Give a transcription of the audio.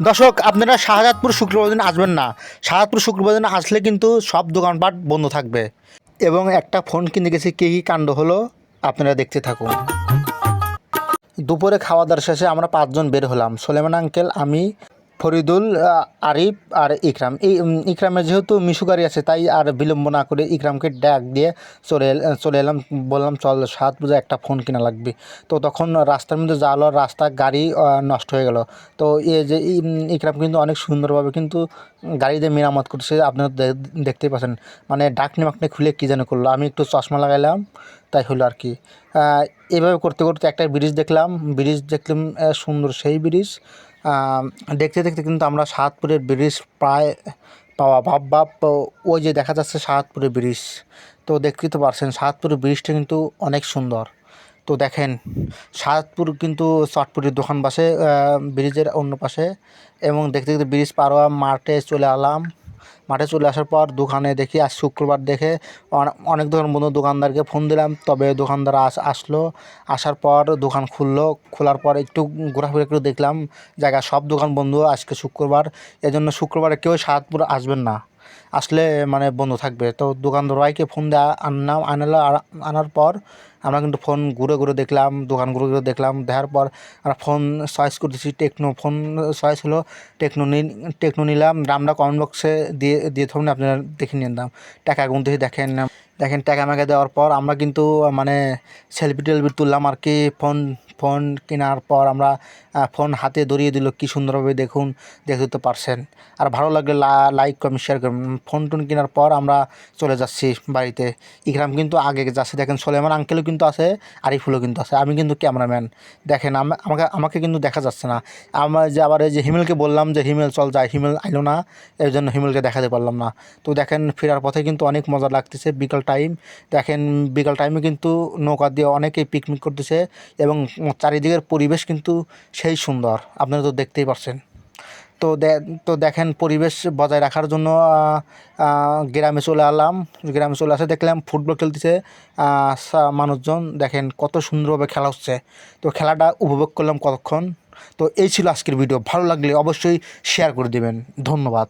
দর্শক, আপনারা শাহজাদপুর শুক্রবার দিন আসবেন না। শাহজাদপুর শুক্রবার দিন আসলে কিন্তু সব দোকানপাট বন্ধ থাকবে। এবং একটা ফোন কিনে গেছি, কী কী কাণ্ড হলো আপনারা দেখতে থাকুন। দুপুরে খাওয়া দাওয়ার শেষে আমরা 5 জন বের হলাম। সোলেমান আঙ্কেল, আমি, ফরিদুল, আরিফ আর ইকরাম। ইকরামের যেহেতু মিশু গাড়ি আছে, তাই আর বিলম্ব না করে ইকরামকে ডাক দিয়ে চলে এলাম। বললাম, চল সাত একটা ফোন কিনা লাগবে। তো তখন রাস্তার মধ্যে যা হলো, রাস্তা গাড়ি নষ্ট হয়ে গেল। তো এই যে ইকরাম কিন্তু অনেক সুন্দরভাবে কিন্তু গাড়ি দিয়ে মেরামত করছে, আপনারা দেখতেই পাচ্ছেন। মানে ডাকনি মাকনি খুলে কী যেন করলো, আমি একটু চশমা লাগাইলাম, তাই হলো আর কি। এভাবে করতে করতে একটা ব্রিজ দেখলাম, সুন্দর সেই ব্রিজ। দেখতে দেখতে কিন্তু আমরা সাহাদপুরের ব্রিজ প্রায় পাওয়া ভাব ওই যে দেখা যাচ্ছে সাহাদপুরের ব্রিজ। তো দেখতেই তো পারছেন সাহাদপুরের ব্রিজটা কিন্তু অনেক সুন্দর। তো দেখেন, সাহাদপুর কিন্তু চটপটির দোকান বসে ব্রিজের অন্য পাশে। এবং দেখতে দেখতে ব্রিজ পার হওয়া মাঠে চলে এলাম। মাঠে চলে আসার পর দোকানে দেখি আজ শুক্রবার দেখে অনেক বন্ধু দোকানদারকে ফোন দিলাম, তবে দোকানদার আসলো। আসার পর দোকান খুললো। খোলার পর একটু ঘোরাফেরা একটু দেখলাম জায়গা, সব দোকান বন্ধ আজকে শুক্রবার। এজন্য শুক্রবারে কেউ সাহাদপুর আসবেন না, আসলে মানে বন্ধ থাকবে। তো দোকানদার ভাইকে ফোন দিয়ে আনার পর আমরা কিন্তু ফোন ঘুরে ঘুরে দেখলাম, দোকান ঘুরে ঘুরে দেখলাম। দেখার পর আমরা ফোন চয়েস করতেছি, টেকনো ফোন চয়েস হলো। টেকনো নিলাম। দামটা কমেন্ট বক্সে দিয়ে থাকুন, আপনারা দেখে নিন দাম। টাকা গুনতে দেখেন দেখেন টাকা মাকা দেওয়ার পর আমরা কিন্তু মানে সেলফি টেলফি তুললাম আর কি। ফোন ফোন কেনার পর আমরা ফোন হাতে ধরিয়ে দিল, কী সুন্দরভাবে দেখুন, দেখতে তো পারছেন। আর ভালো লাগলে লাইক কমেন্ট শেয়ার করুন। ফোন টোন কেনার পর আমরা চলে যাচ্ছি বাড়িতে। ইকরাম কিন্তু আগে যাচ্ছে, দেখেন সোলেমান আঙ্কেলও কিন্তু আছে, আরিফুলও কিন্তু আছে। আমি কিন্তু ক্যামেরাম্যান, দেখেন আমাকে কিন্তু দেখা যাচ্ছে না। আমার যে আবার এই যে হিমেলকে বললাম যে হিমেল চল যাই, হিমেল আইলো না, এর জন্য হিমেলকে দেখাতে পারলাম না। তো দেখেন ফেরার পথে কিন্তু অনেক মজা লাগতেছে। বিকাল টাইম, দেখেন বিকাল টাইমে কিন্তু নৌকা দিয়ে অনেকেই পিকনিক করতেছে এবং চারিদিকের পরিবেশ কিন্তু সেই সুন্দর, আপনারা তো দেখতেই পারছেন। তো দেখেন পরিবেশ বজায় রাখার জন্য গ্রামে চলে এলাম। গ্রামে চলে আসে দেখলাম ফুটবল খেলতেছে মানুষজন, দেখেন কত সুন্দরভাবে খেলা হচ্ছে। তো খেলাটা উপভোগ করলাম কতক্ষণ। তো এই ছিল আজকের ভিডিও। ভালো লাগলে অবশ্যই শেয়ার করে দেবেন। ধন্যবাদ।